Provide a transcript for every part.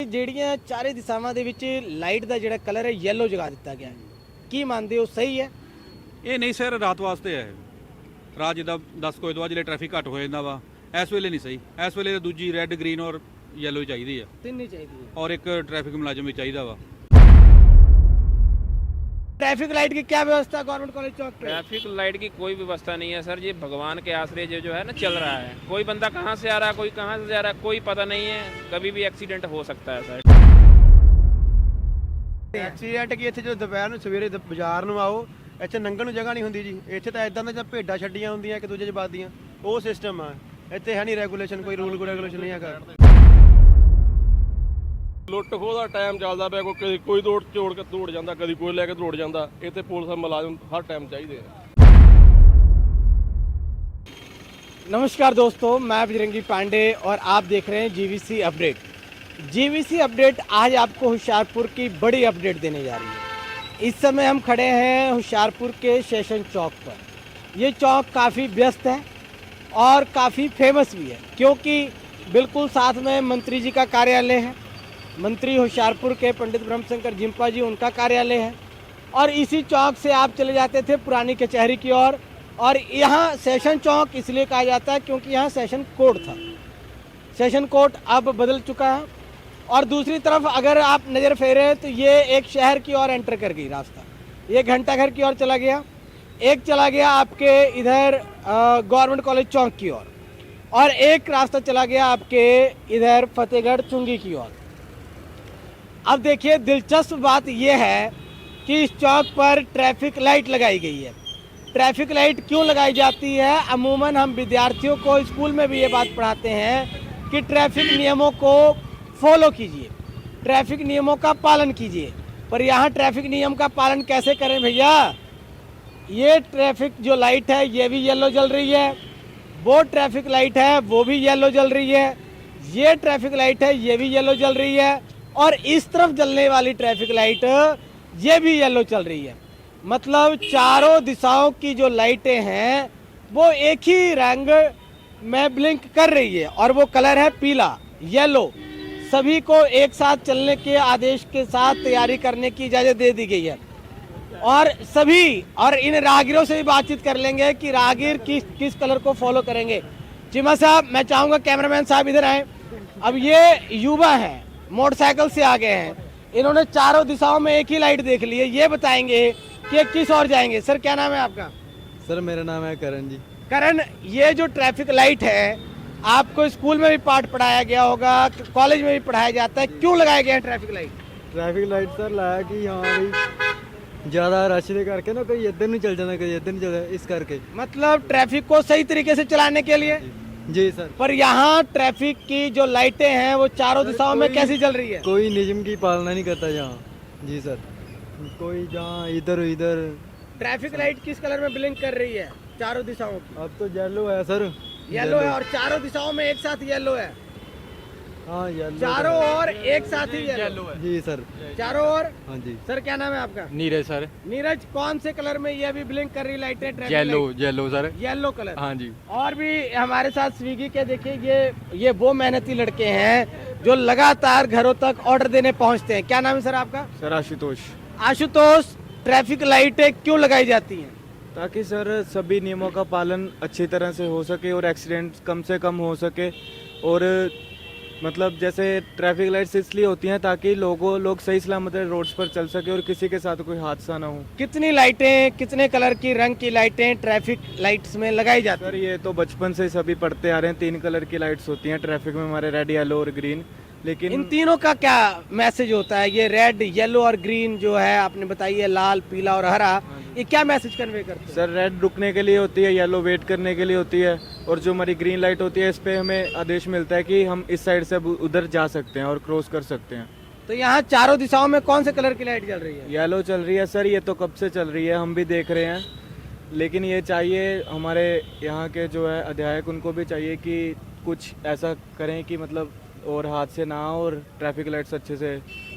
ਜਿਹੜੀਆਂ ਚਾਰੇ ਦਿਸ਼ਾਵਾਂ ਦੇ ਵਿੱਚ ਲਾਈਟ ਦਾ ਜਿਹੜਾ ਕਲਰ ਹੈ ਯੈਲੋ ਜਗਾ ਦਿੱਤਾ ਗਿਆ ਹੈ, ਕੀ ਮੰਨਦੇ ਹੋ ਸਹੀ ਹੈ? ਇਹ ਨਹੀਂ ਸਰ, ਰਾਤ ਵਾਸਤੇ ਹੈ ਰਾਤ ਜਿੱਦਾਂ 10 ਵਜੇ ਤੋਂ ਬਾਅਦ ਜਿਹੜੇ ਟ੍ਰੈਫਿਕ ਘੱਟ ਹੋ ਜਾਂਦਾ ਵਾ, ਇਸ ਵੇਲੇ ਨਹੀਂ ਸਹੀ। ਇਸ ਵੇਲੇ ਤਾਂ ਦੂਜੀ ਰੈੱਡ ਗ੍ਰੀਨ ਔਰ ਯੈਲੋ ਚਾਹੀਦੀ ਆ, ਤਿੰਨ ਹੀ ਚਾਹੀਦੀ है। ਔਰ ਇੱਕ ट्रैफिक मुलाजिम भी चाहिए वा। ट्रैफिक लाइट की क्या व्यवस्था गवर्नमेंट कॉलेज चौक पे? ट्रैफिक लाइट की कोई व्यवस्था नहीं है सर, ये भगवान के आश्रय जो है ना चल रहा है। कोई बंदा कहाँ से आ रहा है, कोई कहाँ से जा रहा है, कोई पता नहीं है, कभी भी एक्सीडेंट हो सकता है सर। ਐਕਸੀਡੈਂਟ ਕੀ ਇੱਥੇ ਜਦੋਂ ਦੁਪਹਿਰ ਨੂੰ ਸਵੇਰੇ ਬਾਜ਼ਾਰ ਨੂੰ ਆਓ, ਇੱਥੇ ਲੰਘਣ ਨੂੰ ਜਗ੍ਹਾ ਨਹੀਂ ਹੁੰਦੀ ਜੀ। ਇੱਥੇ ਤਾਂ ਇਦਾਂ ਦਾ ਜਾਂ ਭੇਡਾਂ ਛੱਡੀਆਂ ਹੁੰਦੀਆਂ ਇੱਕ ਦੂਜੇ 'ਚ ਵੱਜਦੀਆਂ, ਉਹ ਸਿਸਟਮ ਆ ਇੱਥੇ। ਹੈ ਨਹੀਂ ਰੈਗੂਲੇਸ਼ਨ, ਕੋਈ ਰੂਲ ਰੈਗੂਲੇਸ਼ਨ ਨਹੀਂ ਹੈਗਾ। ਲੁੱਟ ਖੋਹ ਦਾ ਟਾਈਮ ਚੱਲਦਾ ਪਿਆ, ਕੋਈ ਦੌੜ ਜਾਂਦਾ, ਕਦੀ ਕੋਈ ਲੈ ਕੇ ਦੌੜ ਜਾਂਦਾ। ਇੱਥੇ ਪੁਲਿਸ ਮੁਲਾਜ਼ਮ ਹਰ ਟਾਈਮ ਚਾਹੀਦੇ ਆ। नमस्कार दोस्तों, मैं बजरंगी पांडे और आप देख रहे हैं जीवीसी अपडेट। जीवीसी अपडेट आज आपको होशियारपुर की बड़ी अपडेट देने जा रही है। इस समय हम खड़े हैं होशियारपुर के सेशन चौक पर। ये चौक काफ़ी व्यस्त है और काफ़ी फेमस भी है, क्योंकि बिल्कुल साथ में मंत्री जी का कार्यालय है। मंत्री होशियारपुर के पंडित ब्रह्मशंकर जिम्पा जी, उनका कार्यालय है। और इसी चौक से आप चले जाते थे पुरानी कचहरी की ओर। और यहाँ सेशन चौक इसलिए कहा जाता है क्योंकि यहाँ सेशन कोर्ट था। सेशन कोर्ट अब बदल चुका है। और दूसरी तरफ अगर आप नज़र फेरें तो ये एक शहर की ओर एंटर कर गई रास्ता। ये घंटाघर की ओर चला गया, एक चला गया आपके इधर गवर्नमेंट कॉलेज चौक की ओर, और एक रास्ता चला गया आपके इधर फतेहगढ़ चुंगी की ओर। अब देखिए, दिलचस्प बात यह है कि इस चौक पर ट्रैफिक लाइट लगाई गई है। ट्रैफिक लाइट क्यों लगाई जाती है? अमूमन हम विद्यार्थियों को स्कूल में भी ये बात पढ़ाते हैं कि ट्रैफिक नियमों को फॉलो कीजिए, ट्रैफिक नियमों का पालन कीजिए। पर यहाँ ट्रैफिक नियम का पालन कैसे करें भैया? ये ट्रैफिक जो लाइट है ये भी येलो जल रही है, वो ट्रैफिक लाइट है वो भी येलो जल रही है, ये ट्रैफिक लाइट है ये भी येलो जल रही है, और इस तरफ जलने वाली ट्रैफिक लाइट ये भी येलो चल रही है। मतलब चारों दिशाओं की जो लाइटें हैं वो एक ही रंग में ब्लिंक कर रही है, और वो कलर है पीला, येलो। सभी को एक साथ चलने के आदेश के साथ तैयारी करने की इजाज़त दे दी गई है। और सभी और इन राहगीरों से भी बातचीत कर लेंगे कि राहगीर किस कलर को फॉलो करेंगे। चिमा साहब, मैं चाहूँगा कैमरामैन साहब इधर आए। अब ये युवा हैं, मोटरसाइकिल से आ गए हैं, इन्होंने चारों दिशाओं में एक ही लाइट देख ली है। ये बताएंगे कि किस ओर जाएंगे। सर, क्या नाम है आपका? सर, मेरा नाम है करण जी। करण, ये जो ट्रैफिक लाइट है आपको स्कूल में भी पाठ पढ़ाया गया होगा, कॉलेज में भी पढ़ाया जाता है, क्यों लगाया गया है traffic light? Traffic light sir लाया कि यहाँ भी ज़्यादा रश दे करके ना कोई इधर नहीं चल जाना, कोई इधर नहीं चल जाना, इस करके। मतलब ट्रैफिक को सही तरीके से चलाने के लिए। जी सर। पर यहाँ ट्रैफिक की जो लाइटें हैं वो चारों दिशाओं में कैसी जल रही है? कोई नियम की पालना नहीं करता यहाँ। जी सर, कोई जहाँ इधर उधर। ट्रैफिक लाइट किस कलर में ब्लिंक कर रही है चारों दिशाओं की? अब तो येलो है सर। येलो है, और चारों दिशाओं में एक साथ येलो है। हाँ, येलो चारों ओर एक साथ ही येलो है। जी सर, चारों ओर। हाँ जी। सर, क्या नाम है आपका? नीरज सर। नीरज, कौन से कलर में ये अभी ब्लिंक कर रही लाइटें? Traffic yellow light? Yellow sir. Yellow colour. हाँ जी। और भी हमारे साथ स्विगी के देखिए ये वो मेहनती लड़के हैं जो लगातार घरों तक ऑर्डर देने पहुंचते हैं। क्या नाम है सर आपका? सर आशुतोष। आशुतोष, ट्रैफिक लाइटें क्यों लगाई जाती हैं? ताकि सर सभी नियमों का पालन अच्छी तरह से हो सके और एक्सीडेंट कम से कम हो सके। और मतलब जैसे ट्रैफिक लाइट्स इसलिए होती हैं ताकि लोग सही सलामत रोड्स पर चल सके और किसी के साथ कोई हादसा ना हो। कितनी लाइटें, कितने कलर की रंग की लाइटें ट्रैफिक लाइट्स में लगाई जाती सर हैं? ये तो बचपन से सभी पढ़ते आ रहे हैं, 3 कलर की लाइट्स होती हैं ट्रैफिक में हमारे, रेड, येलो और ग्रीन। लेकिन इन तीनों का क्या मैसेज होता है? ये रेड, येलो और ग्रीन जो है आपने बताई है, लाल, पीला और हरा, ये क्या मैसेज कन्वे करते हैं? सर रेड रुकने के लिए होती है, येलो वेट करने के लिए होती है, और जो हमारी ग्रीन लाइट होती है इस पे हमें आदेश मिलता है कि हम इस साइड से उधर जा सकते हैं और क्रॉस कर सकते हैं। तो यहाँ चारों दिशाओं में कौन से कलर की लाइट जल रही है? येलो चल रही है सर, ये तो कब से चल रही है, हम भी देख रहे हैं। लेकिन ये चाहिए हमारे यहाँ के जो है अध्यापक, उनको भी चाहिए कि कुछ ऐसा करें कि मतलब और हादसे ना हो और ट्रैफिक लाइट्स अच्छे से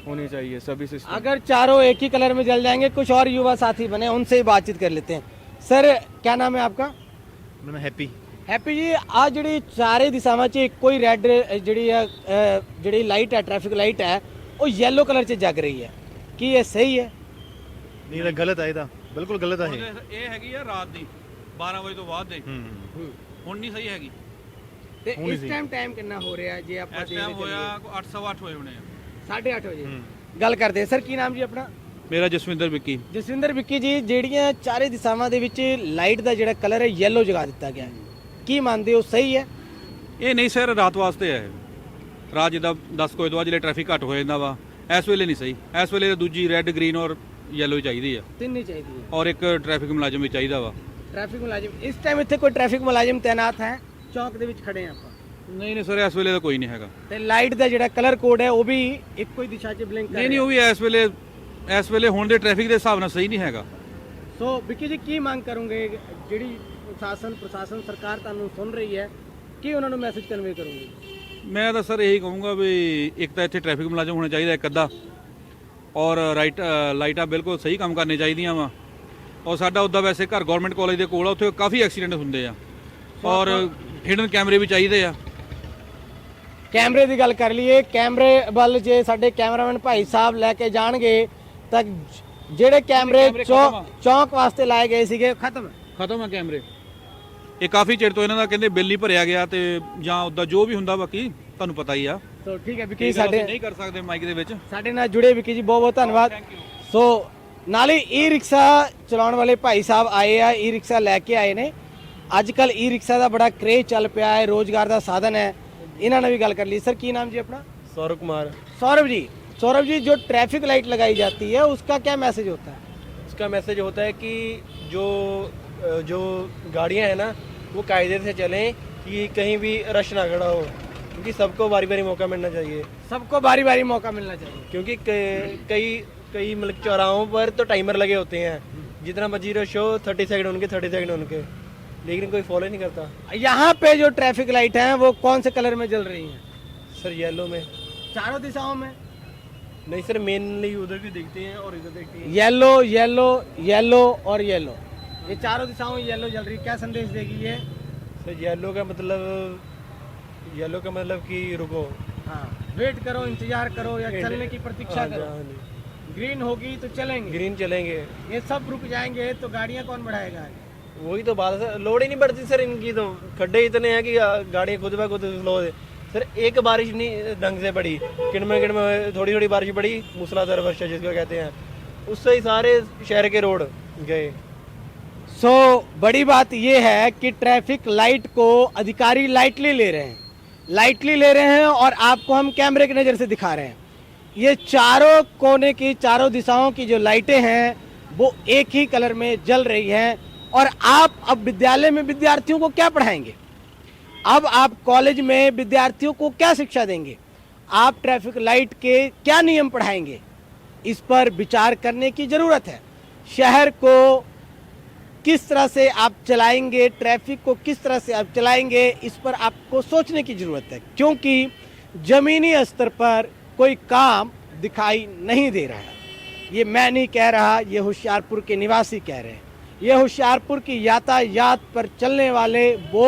होनी चाहिए सभी सिस्टम। अगर चारों एक ही कलर में जल जाएंगे, कुछ और युवा साथी बने, उनसे ही बातचीत कर लेते हैं। सर, क्या नाम है आपका? मैं हैप्पी। ਹੈਪੀ ਜੀ ਆ ਜਿਹੜੀ ਚਾਰੇ ਦਿਸ਼ਾਵਾਂ 'ਚ ਇੱਕੋ ਹੀ ਰੈੱਡ ਜਿਹੜੀ ਲਾਈਟ ਹੈ ਟ੍ਰੈਫਿਕ ਲਾਈਟ ਹੈ ਉਹ ਯੈਲੋ ਕਲਰ 'ਚ ਜਗ ਰਹੀ ਹੈ ਕੀ ਇਹ ਸਹੀ ਹੈ ਨਹੀਂ ਇਹ ਗਲਤ ਹੈ ਇਹਦਾ ਬਿਲਕੁਲ ਗਲਤ ਹੈ ਇਹ ਹੈਗੀ ਆ ਰਾਤ ਦੀ 12 ਵਜੇ ਤੋਂ ਬਾਅਦ ਦੇ ਹੁਣ ਨਹੀਂ ਸਹੀ ਹੈਗੀ। ਤੇ ਇਸ ਟਾਈਮ ਕਿੰਨਾ ਹੋ ਰਿਹਾ ਜੇ ਆਪਾਂ ਇਸ ਟਾਈਮ ਹੋਇਆ 8:08 ਹੋਏ ਹੋਣੇ ਆ। 8:30 ਵਜੇ ਗੱਲ ਕਰਦੇ ਹਾਂ। ਸਰ ਕੀ ਨਾਮ ਜੀ ਆਪਣਾ? ਮੇਰਾ ਜਸਵਿੰਦਰ ਵਿੱਕੀ। ਜਸਵਿੰਦਰ ਵਿੱਕੀ ਜੀ, ਜਿਹੜੀਆਂ ਚਾਰੇ ਦਿਸ਼ਾਵਾਂ ਦੇ ਵਿੱਚ ਲਾਈਟ ਦਾ ਜਿਹੜਾ ਕਲਰ ਹੈ ਯੈਲੋ ਜਗਾ ਦਿੱਤਾ ਗਿਆ ਹੈ, ਕੀ ਮੰਨਦੇ ਹੋ ਸਹੀ ਹੈ? ਇਹ ਨਹੀਂ ਸਰ, ਰਾਤ ਵਾਸਤੇ ਹੈ ਇਹ। ਰਾਤ ਜਿੱਦਾਂ 10 ਵਜੇ ਤੋਂ ਬਾਅਦ ਜਿਹੜੇ ਟ੍ਰੈਫਿਕ ਘੱਟ ਹੋ ਜਾਂਦਾ ਵਾ, ਇਸ ਵੇਲੇ ਨਹੀਂ ਸਹੀ। ਇਸ ਵੇਲੇ ਦੂਜੀ ਰੈੱਡ ਗ੍ਰੀਨ ਔਰ ਯੈਲੋ ਚਾਹੀਦੀ ਆ, ਤਿੰਨ ਹੀ ਚਾਹੀਦੀ ਹੈ। ਔਰ ਇੱਕ ਟ੍ਰੈਫਿਕ ਮੁਲਾਜ਼ਮ ਵੀ ਚਾਹੀਦਾ ਵਾ। ਟ੍ਰੈਫਿਕ ਮੁਲਾਜ਼ਮ ਇਸ ਟਾਈਮ ਇੱਥੇ ਕੋਈ ਟ੍ਰੈਫਿਕ ਮੁਲਾਜ਼ਮ ਤੈਨਾਤ ਹੈ? ਚੌਕ ਦੇ ਵਿੱਚ ਖੜੇ ਹਾਂ ਆਪਾਂ। ਨਹੀਂ ਨਹੀਂ ਸਰ, ਇਸ ਵੇਲੇ ਤਾਂ ਕੋਈ ਨਹੀਂ ਹੈਗਾ। ਤੇ ਲਾਈਟ ਦਾ ਜਿਹੜਾ ਕਲਰ ਕੋਡ ਹੈ ਉਹ ਵੀ ਇੱਕੋ ਹੀ ਦਿਸ਼ਾ 'ਚ ਬਲਿੰਕ ਕਰ ਨਹੀਂ ਨਹੀਂ, ਉਹ ਵੀ ਇਸ ਵੇਲੇ ਹੁਣ ਦੇ ਟ੍ਰੈਫਿਕ ਦੇ ਹਿਸਾਬ ਨਾਲ ਸਹੀ ਨਹੀਂ ਹੈਗਾ। ਸੋ ਵਿੱਕੀ ਜੀ ਕੀ ਮੰਗ ਕਰੋਗੇ? ਜਿਹੜੀ ਪ੍ਰਸ਼ਾਸਨ ਸਰਕਾਰ ਤੁਹਾਨੂੰ ਸੁਣ ਰਹੀ ਹੈ, ਕੀ ਉਹਨਾਂ ਨੂੰ ਮੈਸੇਜ ਕਨਵੇ ਕਰੋਗੇ? ਮੈਂ ਤਾਂ ਸਰ ਇਹੀ ਕਹੂੰਗਾ ਵੀ ਇੱਕ ਤਾਂ ਇੱਥੇ ਟ੍ਰੈਫਿਕ ਮੁਲਾਜ਼ਮ ਹੋਣਾ ਚਾਹੀਦਾ ਇੱਕ ਅੱਧਾ, ਔਰ ਲਾਈਟਾਂ ਬਿਲਕੁਲ ਸਹੀ ਕੰਮ ਕਰਨੀ ਚਾਹੀਦੀਆਂ ਵਾ। ਔਰ ਸਾਡਾ ਉੱਦਾਂ ਵੈਸੇ ਘਰ ਗਵਰਨਮੈਂਟ ਕਾਲਜ ਦੇ ਕੋਲ ਆ, ਉੱਥੇ ਕਾਫੀ ਐਕਸੀਡੈਂਟ ਹੁੰਦੇ ਆ, ਔਰ ਹਿਡਨ ਕੈਮਰੇ ਵੀ ਚਾਹੀਦੇ ਆ। ਕੈਮਰੇ ਦੀ ਗੱਲ ਕਰ ਲਈਏ, ਕੈਮਰੇ ਵੱਲ ਜੇ ਸਾਡੇ ਕੈਮਰਾਮੈਨ ਭਾਈ ਸਾਹਿਬ ਲੈ ਕੇ ਜਾਣਗੇ ਤਾਂ ਜਿਹੜੇ ਕੈਮਰੇ ਚੌਂਕ ਵਾਸਤੇ ਲਾਏ ਗਏ ਸੀਗੇ ਖਤਮ ਆ ਕੈਮਰੇ। ਇਹ ਕਾਫੀ ਚਿਰ ਤੋਂ ਇਹਨਾਂ ਦਾ ਕਹਿੰਦੇ ਬਿੱਲ ਨਹੀਂ ਭਰਿਆ ਗਿਆ, ਤੇ ਜਾਂ ਉੱਦਾਂ ਜੋ ਵੀ ਹੁੰਦਾ ਬਾਕੀ ਤੁਹਾਨੂੰ ਪਤਾ ਹੀ ਆ। ਸੋ ਠੀਕ ਹੈ ਵਿੱਕੀ, ਸਾਡੇ ਨਹੀਂ ਕਰ ਸਕਦੇ ਮਾਈਕ ਦੇ ਵਿੱਚ। ਸਾਡੇ ਨਾਲ ਜੁੜੇ ਵਿੱਕੀ ਜੀ, ਬਹੁਤ ਬਹੁਤ ਧੰਨਵਾਦ। ਸੋ ਨਾਲੇ ਈ ਰਿਕਸ਼ਾ ਚਲਾਉਣ ਵਾਲੇ ਭਾਈ ਸਾਹਿਬ ਆਏ ਆ, ਈ ਰਿਕਸ਼ਾ ਲੈ ਕੇ ਆਏ ਨੇ। ਅੱਜ ਕੱਲ ਈ ਰਿਕਸ਼ਾ ਦਾ ਬੜਾ ਕ੍ਰੇਜ਼ ਚੱਲ ਪਿਆ ਹੈ, ਰੋਜ਼ਗਾਰ ਦਾ ਸਾਧਨ ਹੈ। ਇਹਨਾਂ ਨਾਲ भी गल कर ली। सर की नाम जी अपना? सौरभ कुमार। सौरभ जी जो ट्रैफिक लाइट लगाई जाती है उसका क्या मैसेज होता है? उसका मैसेज होता है कि जो गाड़ियां हैं ना वो कायदे से चलें, कि कहीं भी रश ना खड़ा हो, क्योंकि सबको बारी बारी मौका मिलना चाहिए। सबको बारी बारी मौका मिलना चाहिए, क्योंकि कई मतलब चौराहों पर तो टाइमर लगे होते हैं, जितना मर्जी रश हो 30 सेकंड उनके 30 सेकंड उनके, लेकिन कोई फॉलो नहीं करता। यहाँ पे जो ट्रैफिक लाइट हैं वो कौन से कलर में जल रही हैं? सर येलो में। चारों दिशाओं में? नहीं सर, मेनली उधर भी देखते हैं और इधर देखते हैं। येलो येलो येलो और येलो, ये चारों दिशाओं में येलो जल रही है। क्या संदेश देगी ये? सर येलो का मतलब कि रुको, हाँ, वेट करो, इंतजार करो या चलने की प्रतीक्षा करो। ग्रीन होगी तो चलेंगे, ग्रीन चलेंगे। ये सब रुक जाएंगे तो गाड़ियाँ कौन बढ़ाएगा? वही तो बात है सर, लोड ही नहीं बढ़ती सर इनकी, तो खड्डे इतने हैं कि गाड़ियाँ खुद ब खुद स्लो है सर। एक बारिश नहीं ढंग से पड़ी, किनमें थोड़ी थोड़ी बारिश पड़ी, मूसलाधार वर्षा जिसको कहते हैं, उससे ही सारे शहर के रोड गए। सो बड़ी बात ये है कि ट्रैफिक लाइट को अधिकारी लाइटली ले रहे हैं और आपको हम कैमरे की नज़र से दिखा रहे हैं। ये चारों कोने की, चारों दिशाओं की जो लाइटें हैं वो एक ही कलर में जल रही हैं। और आप अब विद्यालय में विद्यार्थियों को क्या पढ़ाएंगे? अब आप कॉलेज में विद्यार्थियों को क्या शिक्षा देंगे? आप ट्रैफिक लाइट के क्या नियम पढ़ाएंगे? इस पर विचार करने की ज़रूरत है। शहर को किस तरह से आप चलाएंगे, ट्रैफिक को किस तरह से आप चलाएंगे, इस पर आपको सोचने की ज़रूरत है, क्योंकि ज़मीनी स्तर पर कोई काम दिखाई नहीं दे रहा है। ये मैं नहीं कह रहा, ये होशियारपुर के निवासी कह रहे हैं, ये होशियारपुर की यातायात पर चलने वाले वो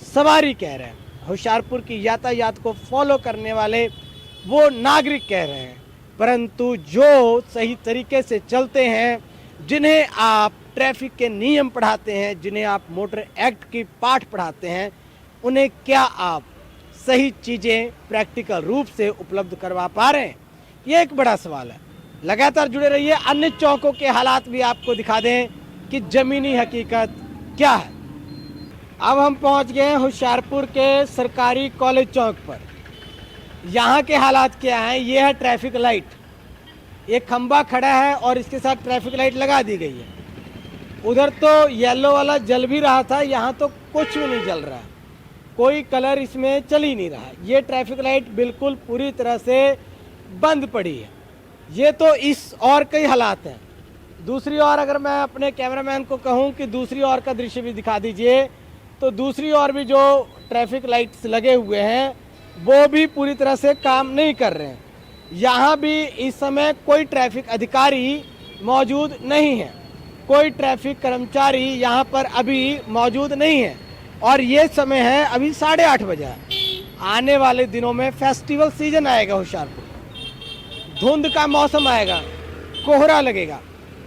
सवारी कह रहे हैं, होशियारपुर की यातायात को फॉलो करने वाले वो नागरिक कह रहे हैं। परंतु जो सही तरीके से चलते हैं, जिन्हें आप ट्रैफिक के नियम पढ़ाते हैं, जिन्हें आप मोटर एक्ट की पाठ पढ़ाते हैं, उन्हें क्या आप सही चीज़ें प्रैक्टिकल रूप से उपलब्ध करवा पा रहे हैं? ये एक बड़ा सवाल है। लगातार जुड़े रहिए, अन्य चौकों के हालात भी आपको दिखा दें कि ज़मीनी हकीकत क्या है। अब हम पहुंच गए हैं होशियारपुर के सरकारी कॉलेज चौक पर। यहाँ के हालात क्या हैं? ये है ट्रैफिक लाइट, एक खंबा खड़ा है और इसके साथ ट्रैफिक लाइट लगा दी गई है। उधर तो येलो वाला जल भी रहा था, यहाँ तो कुछ भी नहीं जल रहा है, कोई कलर इसमें चल ही नहीं रहा। ये ट्रैफिक लाइट बिल्कुल पूरी तरह से बंद पड़ी है। ये तो इस और कई हालात हैं। दूसरी ओर अगर मैं अपने कैमरामैन को कहूं कि दूसरी ओर का दृश्य भी दिखा दीजिए, तो दूसरी ओर भी जो ट्रैफिक लाइट्स लगे हुए हैं वो भी पूरी तरह से काम नहीं कर रहे हैं। यहाँ भी इस समय कोई ट्रैफिक अधिकारी मौजूद नहीं है, कोई ट्रैफिक कर्मचारी यहाँ पर अभी मौजूद नहीं है। और ये समय है अभी 8:30 बजे है। आने वाले दिनों में फेस्टिवल सीजन आएगा होशियारपुर, धुंध का मौसम आएगा, कोहरा लगेगा,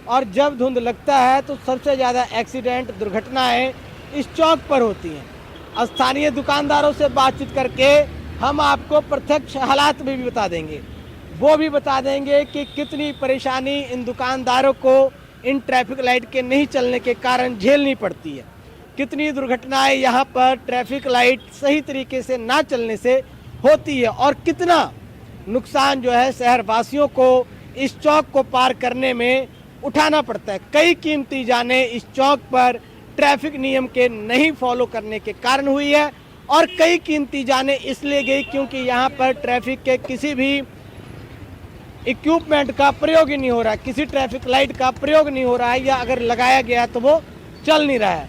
और जब धुंध लगता है तो सबसे ज़्यादा एक्सीडेंट दुर्घटनाएं इस चौक पर होती हैं। स्थानीय दुकानदारों से बातचीत करके हम आपको प्रत्यक्ष हालात भी बता देंगे, वो भी बता देंगे कि कितनी परेशानी इन दुकानदारों को इन ट्रैफिक लाइट के नहीं चलने के कारण झेलनी पड़ती है, कितनी दुर्घटनाएं यहाँ पर ट्रैफिक लाइट सही तरीके से ना चलने से होती है, और कितना नुकसान जो है शहरवासियों को इस चौक को पार करने में उठाना पड़ता है। कई कीमती जानें इस चौक पर ट्रैफिक नियम के नहीं फॉलो करने के कारण हुई है, और कई कीमती जानें इसलिए गई क्योंकि यहाँ पर ट्रैफिक के किसी भी इक्विपमेंट का प्रयोग ही नहीं हो रहा है, किसी ट्रैफिक लाइट का प्रयोग नहीं हो रहा है, या अगर लगाया गया तो वो चल नहीं रहा है।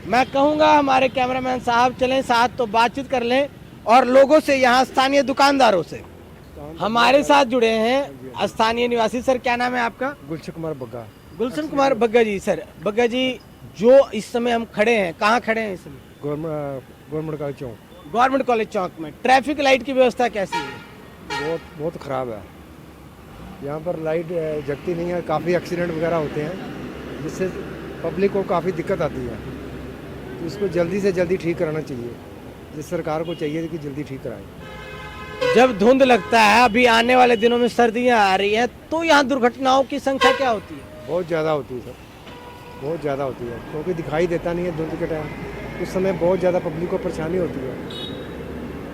मैं कहूँगा हमारे कैमरामैन साहब चलें साथ तो बातचीत कर लें और लोगों से, यहाँ स्थानीय दुकानदारों से। हमारे साथ जुड़े हैं स्थानीय निवासी। सर क्या नाम है आपका? गुलशन कुमार बग्गा। गुलशन कुमार बग्गा जी। सर बग्गा जी, जो इस समय हम खड़े हैं, कहाँ खड़े हैं इस समय? गवर्नमेंट कॉलेज चौक। गवर्नमेंट कॉलेज चौक में ट्रैफिक लाइट की व्यवस्था कैसी है? बहुत ख़राब है। यहाँ पर लाइट जगती नहीं है, काफ़ी एक्सीडेंट वगैरह होते हैं जिससे पब्लिक को काफ़ी दिक्कत आती है। तो इसको जल्दी से जल्दी ठीक कराना चाहिए, जिस सरकार को चाहिए कि जल्दी ठीक कराएं। जब धुंध लगता है, अभी आने वाले दिनों में सर्दियाँ आ रही हैं, तो यहाँ दुर्घटनाओं की संख्या क्या होती है? बहुत ज़्यादा होती है सर, बहुत ज़्यादा होती है, क्योंकि दिखाई देता नहीं है धुंध के टाइम। उस समय बहुत ज़्यादा पब्लिक को परेशानी होती है,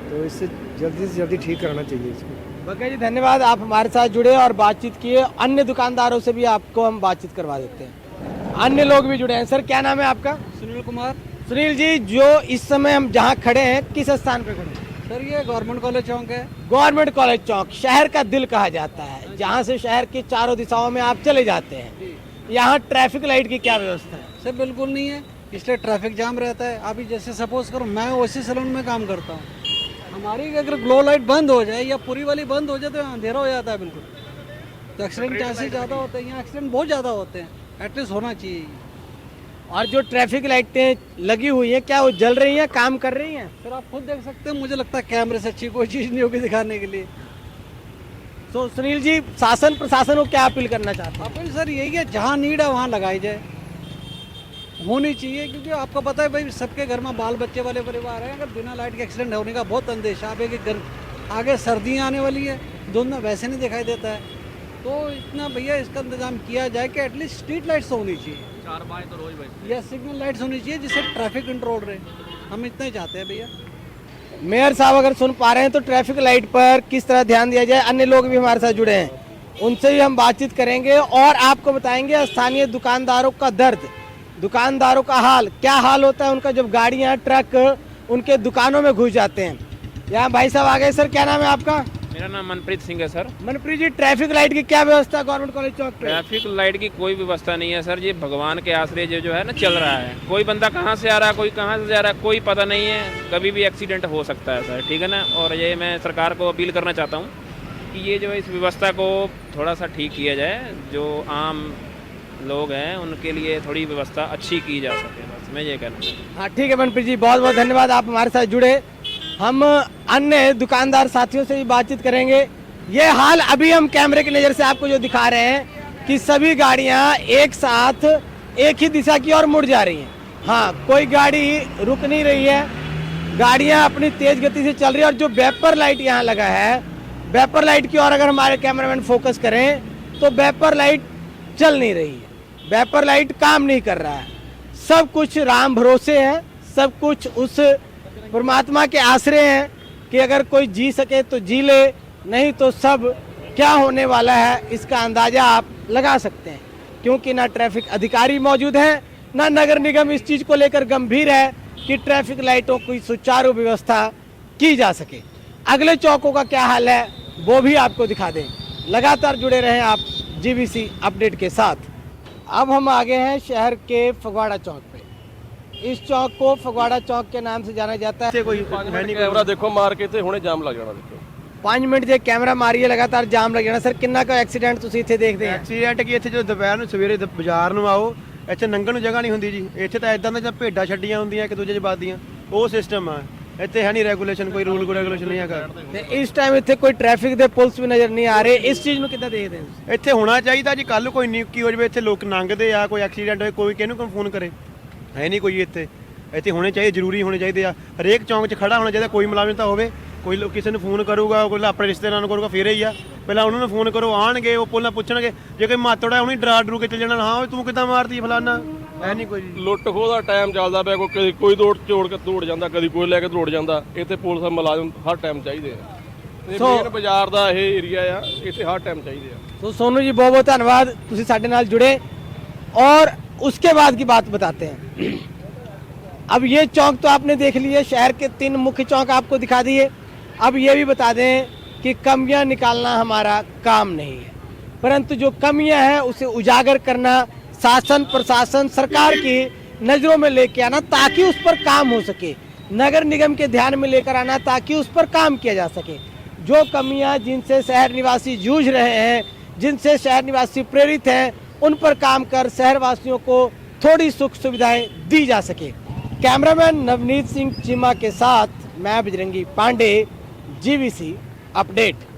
तो इससे जल्दी से जल्दी ठीक कराना चाहिए इसको। बग्गा जी धन्यवाद, आप हमारे साथ जुड़े और बातचीत किए। अन्य दुकानदारों से भी आपको हम बातचीत करवा देते हैं, अन्य लोग भी जुड़े हैं। सर क्या नाम है आपका? सुनील कुमार। सुनील जी, जो इस समय हम जहाँ खड़े हैं, किस स्थान पे खड़े हैं? सर ये गवर्नमेंट कॉलेज चौक है। गवर्नमेंट कॉलेज चौक शहर का दिल कहा जाता है, जहाँ से शहर की चारों दिशाओं में आप चले जाते हैं। यहाँ ट्रैफिक लाइट की क्या व्यवस्था है? सर बिल्कुल नहीं है, इसलिए ट्रैफिक जाम रहता है। अभी जैसे सपोज करो मैं ओसी सैलून में काम करता हूँ, हमारी अगर ग्लो लाइट बंद हो जाए या पूरी वाली बंद हो जाए तो अंधेरा हो जाता है बिल्कुल, तो एक्सीडेंट चांसेस ज़्यादा होते हैं। यहाँ एक्सीडेंट बहुत ज़्यादा होते हैं, एटलीस्ट होना चाहिए। और जो ट्रैफिक लाइटें लगी हुई हैं, क्या वो जल रही हैं, काम कर रही हैं? सर आप खुद देख सकते हैं, मुझे लगता है कैमरे से अच्छी कोई चीज़ नहीं होगी दिखाने के लिए। तो सुनील जी, शासन प्रशासन को क्या अपील करना चाहते हैं? अपील सर यही है, जहाँ नीड है वहाँ लगाई जाए, होनी चाहिए, क्योंकि आपको पता है भाई सबके घर में बाल बच्चे वाले परिवार हैं। अगर बिना लाइट के एक्सीडेंट होने का बहुत अंदेशा। आप एक घर आगे सर्दियाँ आने वाली है, धुंध में वैसे नहीं दिखाई देता है, तो इतना भैया इसका इंतजाम किया जाए कि एटलीस्ट स्ट्रीट लाइट्स तो होनी चाहिए, 4 बाय तो रोज भाई, या सिग्नल लाइट्स होनी चाहिए जिससे ट्रैफिक कंट्रोल रहे। हम इतना ही चाहते हैं भैया। मेयर साहब अगर सुन पा रहे हैं तो ट्रैफिक लाइट पर किस तरह ध्यान दिया जाए। अन्य लोग भी हमारे साथ जुड़े हैं, उनसे भी हम बातचीत करेंगे और आपको बताएंगे स्थानीय दुकानदारों का दर्द, दुकानदारों का हाल क्या हाल होता है उनका जब गाड़ियाँ ट्रक उनके दुकानों में घुस जाते हैं। यहाँ भाई साहब आ गए। सर क्या नाम है आपका? मेरा नाम मनप्रीत सिंह है सर। मनप्रीत जी, ट्रैफिक लाइट की क्या व्यवस्था है गवर्नमेंट कॉलेज चौक पे? ट्रैफिक लाइट की कोई व्यवस्था नहीं है सर, ये भगवान के आश्रय जो है ना चल रहा है। कोई बंदा कहाँ से आ रहा है, कोई कहाँ से जा रहा है, कोई पता नहीं है, कभी भी एक्सीडेंट हो सकता है सर, ठीक है ना। और ये मैं सरकार को अपील करना चाहता हूँ कि ये जो है इस व्यवस्था को थोड़ा सा ठीक किया जाए, जो आम लोग हैं उनके लिए थोड़ी व्यवस्था अच्छी की जा सके, बस मैं ये कहना चाहता हूँ। हाँ ठीक है मनप्रीत जी, बहुत बहुत धन्यवाद, आप हमारे साथ जुड़े। हम अन्य दुकानदार साथियों से भी बातचीत करेंगे। ये हाल अभी हम कैमरे की नज़र से आपको जो दिखा रहे हैं कि सभी गाड़ियां एक साथ एक ही दिशा की ओर मुड़ जा रही हैं। हाँ, कोई गाड़ी रुक नहीं रही है, गाड़ियां अपनी तेज गति से चल रही है। और जो वेपर लाइट यहाँ लगा है, वेपर लाइट की ओर अगर हमारे कैमरामैन फोकस करें तो वेपर लाइट चल नहीं रही है, वेपर लाइट काम नहीं कर रहा है। सब कुछ राम भरोसे है, सब कुछ उस परमात्मा के आश्रय हैं कि अगर कोई जी सके तो जी ले, नहीं तो सब क्या होने वाला है इसका अंदाजा आप लगा सकते हैं। क्योंकि ना ट्रैफिक अधिकारी मौजूद हैं, ना नगर निगम इस चीज़ को लेकर गंभीर है कि ट्रैफिक लाइटों की सुचारू व्यवस्था की जा सके। अगले चौकों का क्या हाल है वो भी आपको दिखा दें। लगातार जुड़े रहें आप जीवीसी अपडेट के साथ। अब हम आ गए हैं शहर के फगवाड़ा चौक पे। इस चौक को फगवाड़ा चौक के नाम से जाना जाता है। ਕੋਈ ਕੈਮਰਾ ਦੇਖੋ ਮਾਰ ਕੇ ਤੇ ਹੁਣੇ ਜਾਮ ਲੱਗ ਜਾਣਾ ਦੇਖੋ। 5 ਮਿੰਟ ਜੇ ਕੈਮਰਾ ਮਾਰੀਏ ਲਗਾਤਾਰ ਜਾਮ ਲੱਗ ਜਾਣਾ। ਸਰ ਕਿੰਨਾ ਕੁ ਐਕਸੀਡੈਂਟ ਤੁਸੀਂ ਇੱਥੇ ਦੇਖਦੇ ਆ? ਐਕਸੀਡੈਂਟ ਕੀ ਇੱਥੇ ਜਦੋਂ ਦੁਪਹਿਰ ਨੂੰ ਸਵੇਰੇ ਬਾਜ਼ਾਰ ਨੂੰ ਆਓ, ਇੱਥੇ ਲੰਘਣ ਨੂੰ ਜਗ੍ਹਾ ਨਹੀਂ ਹੁੰਦੀ ਜੀ। ਇੱਥੇ ਤਾਂ ਇਦਾਂ ਦਾ ਜਾਂ ਭੇਡਾਂ ਛੱਡੀਆਂ ਹੁੰਦੀਆਂ ਇੱਕ ਦੂਜੇ 'ਚ ਵੱਜਦੀਆਂ, ਉਹ ਸਿਸਟਮ ਆ ਇੱਥੇ ਹੈ ਨਹੀਂ ਰੈਗੂਲੇਸ਼ਨ ਕੋਈ ਰੂਲ ਕੋਈ ਰੈਗੂਲੇਸ਼ਨ ਨਹੀਂ ਹੈਗਾ ਤੇ ਇਸ ਟਾਈਮ ਇੱਥੇ ਕੋਈ ਟ੍ਰੈਫਿਕ ਦੇ ਪੁਲਿਸ ਵੀ ਨਜ਼ਰ ਨਹੀਂ ਆ ਰਹੇ ਇਸ ਚੀਜ਼ ਨੂੰ ਕਿੱਦਾਂ ਦੇਖਦੇ ਹੋ ਇੱਥੇ ਹੋਣਾ ਚਾਹੀਦਾ ਜੀ ਕੱਲ ਕੋਈ ਨਿੱਕੀ ਹੋ ਜਾਵੇ ਇੱਥੇ ਲੋਕ ਲੰਘਦੇ ਆ ਕੋਈ ਐਕਸੀਡੈਂਟ ਹੋਏ ਕੋਈ ਕਿਹਨੂੰ ਫੋਨ ਕਰੇ ਹੈ ਨਹੀਂ ਕੋਈ ਇੱਥੇ ਹੋਣੇ ਚਾਹੀਦੇ ਜ਼ਰੂਰੀ ਹੋਣੇ ਚਾਹੀਦੇ ਆ ਹਰੇਕ ਚੌਂਕ 'ਚ ਖੜਾ ਹੋਣਾ ਚਾਹੀਦਾ ਕੋਈ ਮੁਲਾਜ਼ਮ ਤਾਂ ਹੋਵੇ ਕੋਈ ਕਿਸੇ ਨੂੰ ਫੋਨ ਕਰੂਗਾ ਕੋਈ ਆਪਣੇ ਰਿਸ਼ਤੇਦਾਰਾਂ ਨੂੰ ਕਰੂਗਾ ਫਿਰ ਹੀ ਆ ਪਹਿਲਾਂ ਉਹਨਾਂ ਨੂੰ ਫੋਨ ਕਰੋ ਆਣਗੇ ਉਹ ਪਹਿਲਾਂ ਪੁੱਛਣਗੇ ਜੇ ਕੋਈ ਮਾਤੜਾ ਉਹਨੀ ਡਰਾ ਡਰੂ ਕੇ ਚੱਲ ਜਾਣਾ ਹਾਂ ਤੂੰ ਕਿੱਦਾਂ ਮਾਰਦੀ ਫਲਾਨਾ ਹੈ ਨਹੀਂ ਕੋਈ ਲੁੱਟ ਖੋਹ ਦਾ ਟਾਈਮ ਚੱਲਦਾ ਪਿਆ ਕੋਈ ਦੌੜ ਜਾਂਦਾ ਕਦੀ ਕੋਈ ਲੈ ਕੇ ਦੌੜ ਜਾਂਦਾ ਇੱਥੇ ਪੁਲਿਸ ਮੁਲਾਜ਼ਮ ਹਰ ਟਾਈਮ ਚਾਹੀਦੇ ਆ ਤੇ ਮੇਨ ਬਾਜ਼ਾਰ ਦਾ ਇਹ ਏਰੀਆ ਆ ਇੱਥੇ ਹਰ ਟਾਈਮ ਚਾਹੀਦੇ ਆ तो सोनू जी बहुत बहुत धन्यवाद तुसी साडे नाल जुड़े और उसके बाद की बात बताते हैं अब ये चौक तो आपने देख लिए शहर के 3 मुख्य चौक आपको दिखा दिए अब ये भी बता दें कि कमियां निकालना हमारा काम नहीं है परंतु जो कमियां हैं उसे उजागर करना शासन प्रशासन सरकार की नज़रों में लेके आना ताकि उस पर काम हो सके नगर निगम के ध्यान में लेकर आना ताकि उस पर काम किया जा सके जो कमियां जिनसे शहर निवासी जूझ रहे हैं जिनसे शहर निवासी प्रेरित हैं उन पर काम कर शहरवासियों को थोड़ी सुख सुविधाएं दी जा सके कैमरामैन नवनीत सिंह चीमा के साथ मैं बजरंगी पांडे जीवीसी अपडेट।